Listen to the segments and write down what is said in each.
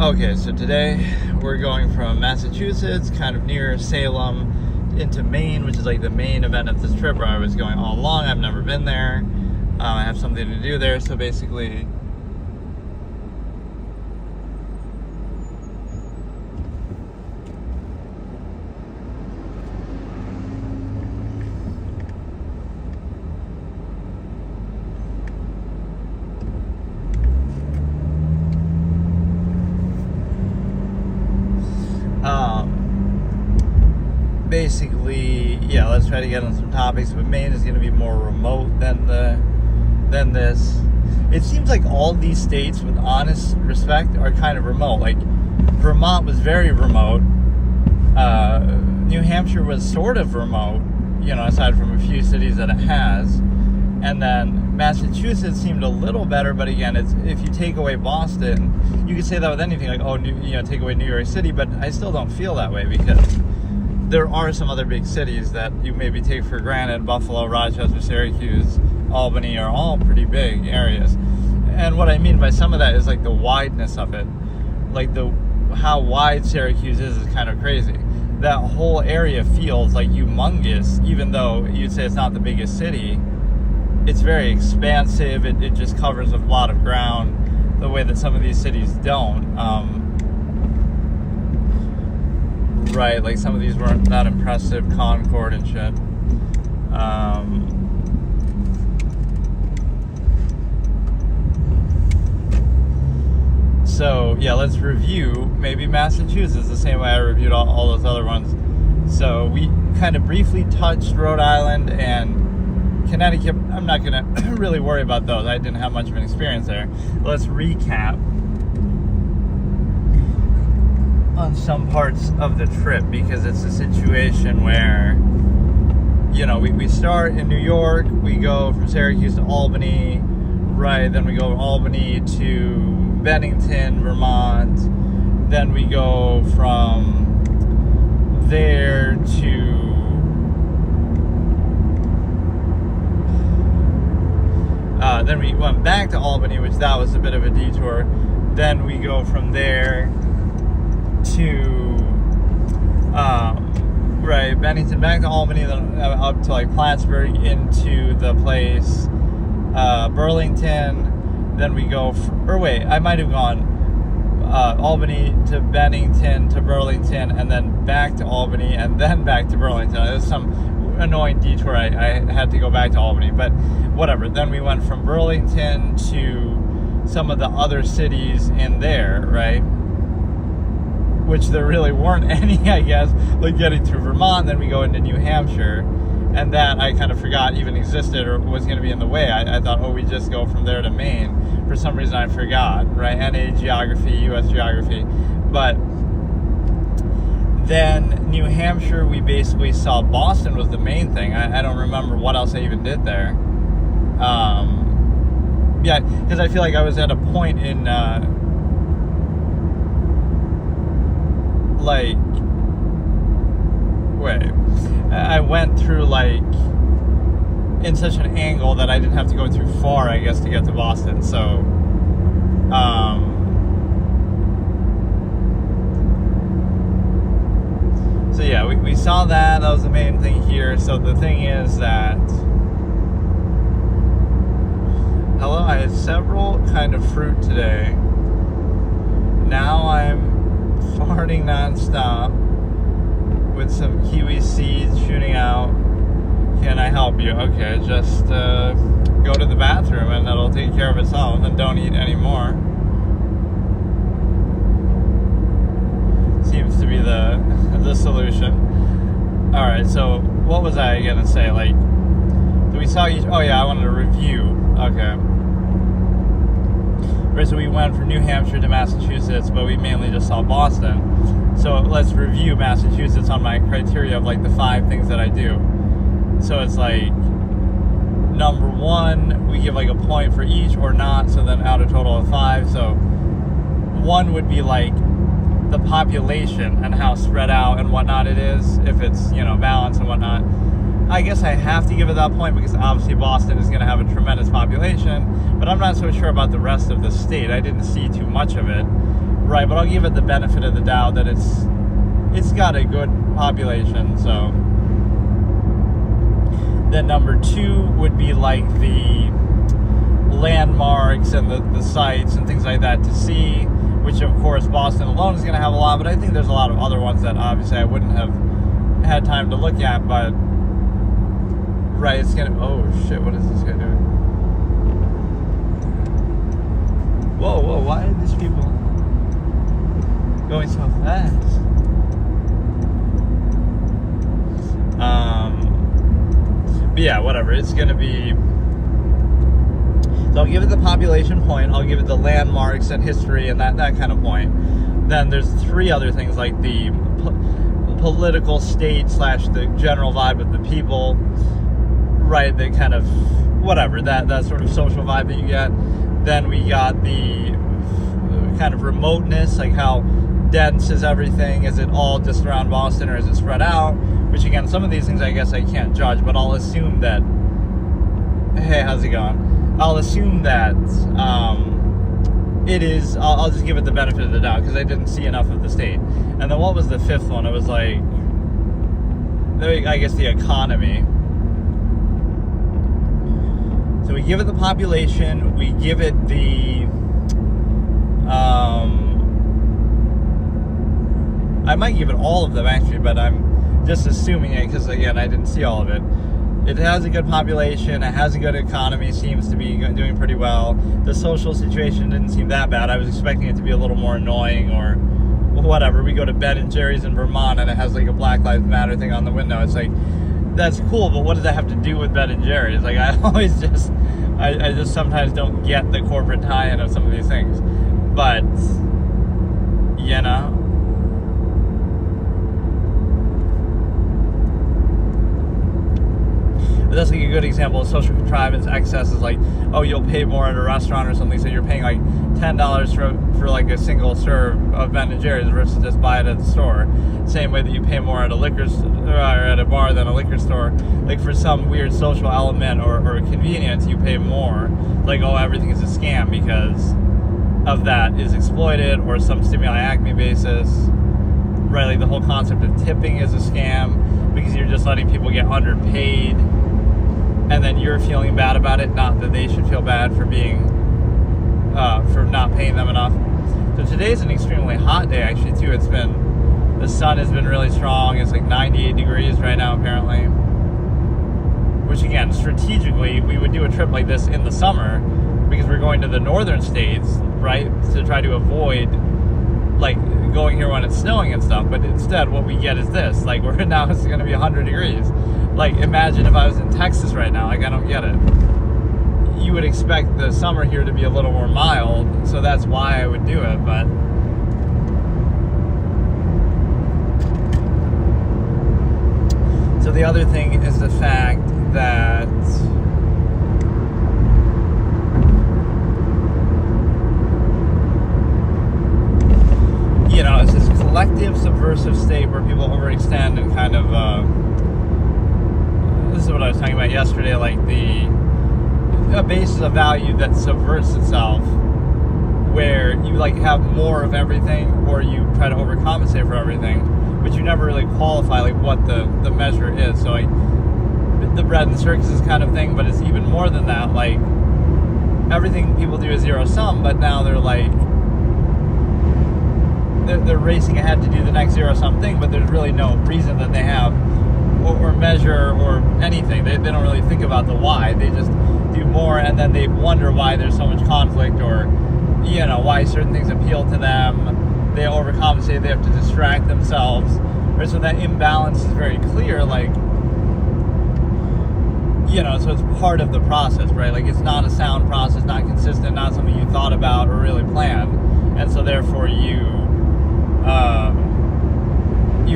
Okay, so today we're going from Massachusetts, kind of near Salem, into Maine, which is like the main event of this trip where I was going all along. I've never been there. I have something to do there, so basically let's try to get on some topics, but Maine is going to be more remote than this. It seems like all these states, with honest respect, are kind of remote. Like, Vermont was very remote. New Hampshire was sort of remote, aside from a few cities that it has. And then Massachusetts seemed a little better, but again, it's if you take away Boston, you could say that with anything, like, take away New York City, but I still don't feel that way because there are some other big cities that you maybe take for granted. Buffalo, Rochester, Syracuse, Albany are all pretty big areas. And what I mean by some of that is like the wideness of it. Like how wide Syracuse is kind of crazy. That whole area feels like humongous, even though you'd say it's not the biggest city. It's very expansive. It just covers a lot of ground the way that some of these cities don't. Right, like some of these weren't that impressive, Concord and shit. So, yeah, let's review maybe Massachusetts the same way I reviewed all those other ones. So, we kind of briefly touched Rhode Island and Connecticut. I'm not going to really worry about those. I didn't have much of an experience there. Let's recap on some parts of the trip, because it's a situation where we start in New York, we go from Syracuse to Albany, right, then we go from Albany to Bennington, Vermont, then we go from there to then we went back to Albany, which that was a bit of a detour. Then we go from there to Bennington, back to Albany, then up to like Plattsburgh, into the place Burlington. Then we go I might have gone Albany to Bennington to Burlington, and then back to Albany, and then back to Burlington. There's some annoying detour. I had to go back to Albany, but whatever. Then we went from Burlington to some of the other cities in there, right? Which there really weren't any, I guess, like getting through Vermont. Then we go into New Hampshire, and that I kind of forgot even existed or was going to be in the way. I thought, we just go from there to Maine. For some reason I forgot, right? NA geography, US geography. But then New Hampshire, we basically saw Boston was the main thing. I don't remember what else I even did there. Yeah, because I feel like I was at a point in I went through in such an angle that I didn't have to go too far, I guess, to get to Boston. So yeah, we saw that. That was the main thing here. So the thing is that I had several kind of fruit today. Now I'm farting nonstop with some kiwi seeds shooting out. Can I help you? Okay, just go to the bathroom and that'll take care of itself, and don't eat anymore. Seems to be the solution. Alright, so what was I gonna say? So we saw I wanted to review. Okay. Right, so we went from New Hampshire to Massachusetts, but we mainly just saw Boston. So let's review Massachusetts on my criteria of the 5 things that I do. So it's number 1, we give a point for each or not, so then out a total of 5. So 1 would be the population and how spread out and whatnot it is, if it's, balanced and whatnot. I guess I have to give it that point because obviously Boston is going to have a tremendous population, but I'm not so sure about the rest of the state. I didn't see too much of it. right? But I'll give it the benefit of the doubt that it's got a good population. So then number 2 would be like the landmarks and the sites and things like that to see, which of course Boston alone is going to have a lot, but I think there's a lot of other ones that obviously I wouldn't have had time to look at. But right, it's gonna, oh shit, what is this guy doing? Whoa, why are these people going so fast? But yeah, whatever, it's gonna be, so I'll give it the population point, I'll give it the landmarks and history and that kind of point. Then there's 3 other things, like the political state / the general vibe of the people, right, the kind of, whatever, that sort of social vibe that you get. Then we got the kind of remoteness, like how dense is everything? Is it all just around Boston or is it spread out? Which again, some of these things I guess I can't judge, but I'll assume that, hey, how's it going? I'll assume that it is, I'll just give it the benefit of the doubt because I didn't see enough of the state. And then what was the 5th one? It was like, I guess the economy. So we give it the population, we give it the, I might give it all of them actually, but I'm just assuming it because again, I didn't see all of it. It has a good population, it has a good economy, seems to be doing pretty well. The social situation didn't seem that bad. I was expecting it to be a little more annoying or whatever. We go to Ben & Jerry's in Vermont and it has like a Black Lives Matter thing on the window. It's like, that's cool, but what does that have to do with Ben & Jerry's? Like, I always just, I just sometimes don't get the corporate tie-in of some of these things. But, you know. But that's like a good example of social contrivance. Excess is like, oh, you'll pay more at a restaurant or something, so you're paying like $10 for like a single serve of Ben & Jerry's versus just buy it at the store. Same way that you pay more at a liquor or at a bar than a liquor store. Like for some weird social element or convenience, you pay more. Like, oh, everything is a scam because of that is exploited or some stimuli acme basis. Right, like the whole concept of tipping is a scam because you're just letting people get underpaid. And then you're feeling bad about it, not that they should feel bad for being, for not paying them enough. So today's an extremely hot day, actually, too. The sun has been really strong. It's like 98 degrees right now, apparently. Which, again, strategically, we would do a trip like this in the summer because we're going to the northern states, right, to try to avoid, like, going here when it's snowing and stuff. But instead, what we get is this. Like, now it's going to be 100 degrees. Like, imagine if I was in Texas right now. Like, I don't get it. You would expect the summer here to be a little more mild, so that's why I would do it, but... So the other thing is the fact that... You know, it's this collective subversive state where people overextend and kind of... this is what I was talking about yesterday, like a basis of value that subverts itself, where you like have more of everything or you try to overcompensate for everything, but you never really qualify like what the measure is. So like the bread and circuses kind of thing, but it's even more than that. Like everything people do is zero sum, but now they're like they're racing ahead to do the next zero sum thing, but there's really no reason that they have or measure or anything. They don't really think about the why. They just do more, and then they wonder why there's so much conflict, or you know, why certain things appeal to them. They overcompensate. They have to distract themselves. Right? So that imbalance is very clear. Like, you know, so it's part of the process, right? Like, it's not a sound process, not consistent, not something you thought about or really planned, and so therefore you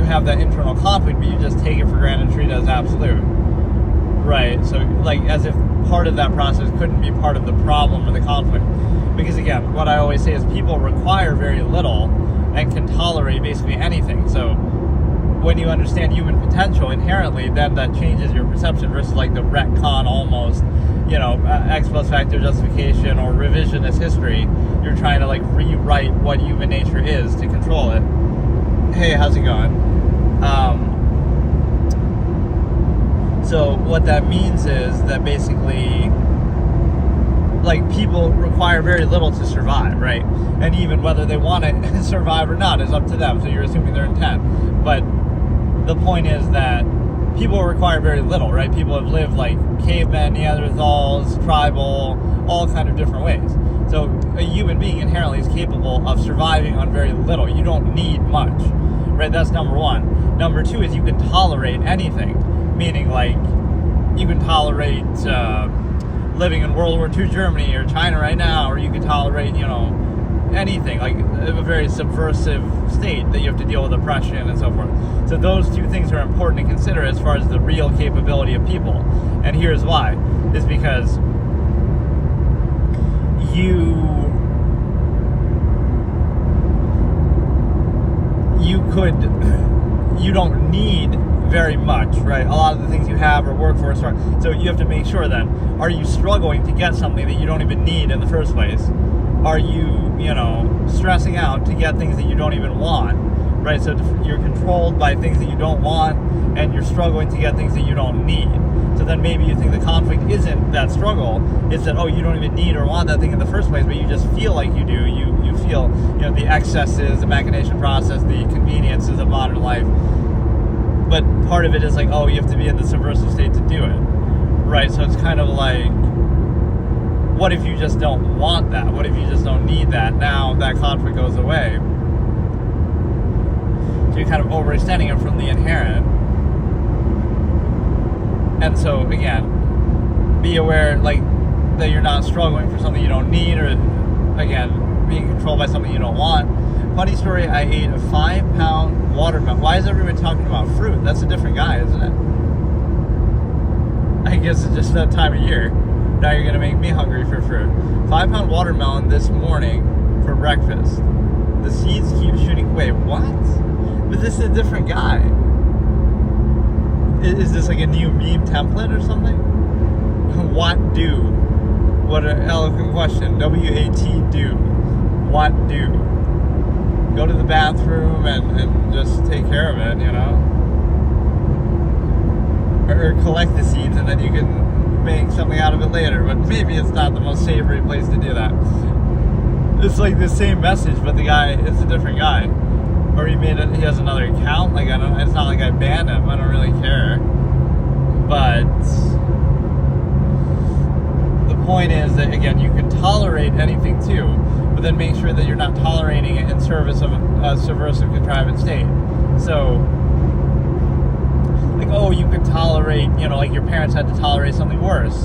have that internal conflict, but you just take it for granted and treat it as absolute, right? So, like, as if part of that process couldn't be part of the problem or the conflict. Because, again, what I always say is people require very little and can tolerate basically anything. So, when you understand human potential inherently, then that changes your perception versus like the retcon almost, X post facto justification or revisionist history. You're trying to like rewrite what human nature is to control it. Hey, how's it going? So what that means is that basically, like, people require very little to survive, right? And even whether they want to survive or not is up to them. So you're assuming their intent. But the point is that people require very little, right? People have lived like cavemen, Neanderthals, tribal, all kind of different ways. So a human being inherently is capable of surviving on very little. You don't need much, right? That's number one. Number two is you can tolerate anything, meaning like you can tolerate living in World War II Germany or China right now, or you can tolerate, anything, like a very subversive state that you have to deal with oppression and so forth. So those two things are important to consider as far as the real capability of people. And here's why. Is because you don't need very much, right? A lot of the things you have are workforce, so you have to make sure then, are you struggling to get something that you don't even need in the first place? Are you, stressing out to get things that you don't even want, right? So you're controlled by things that you don't want, and you're struggling to get things that you don't need. So then maybe you think the conflict isn't that struggle, it's that, you don't even need or want that thing in the first place, but you just feel like you do. You feel, the excesses, the machination process, the conveniences of modern life. But part of it is like, you have to be in the subversive state to do it, right? So it's kind of like, what if you just don't want that? What if you just don't need that? Now that conflict goes away. So you're kind of overextending it from the inherent. And so again, be aware that you're not struggling for something you don't need, or again, being controlled by something you don't want. Funny story, I ate a 5-pound watermelon. Why is everybody talking about fruit? That's a different guy, isn't it? I guess it's just that time of year. Now you're going to make me hungry for fruit. 5-pound watermelon this morning for breakfast. The seeds keep shooting. Wait, what? But this is a different guy. Is this like a new meme template or something? What do? What an eloquent question. W-A-T do. What do? Go to the bathroom and just take care of it, Or collect the seeds and then you can make something out of it later. But maybe it's not the most savory place to do that. It's like the same message, but the guy is a different guy. Or he has another account. It's not like I banned him. I don't really care. But the point is that, again, you can tolerate anything too, but then make sure that you're not tolerating it in service of a subversive contrivance state. So, you could tolerate, like your parents had to tolerate something worse.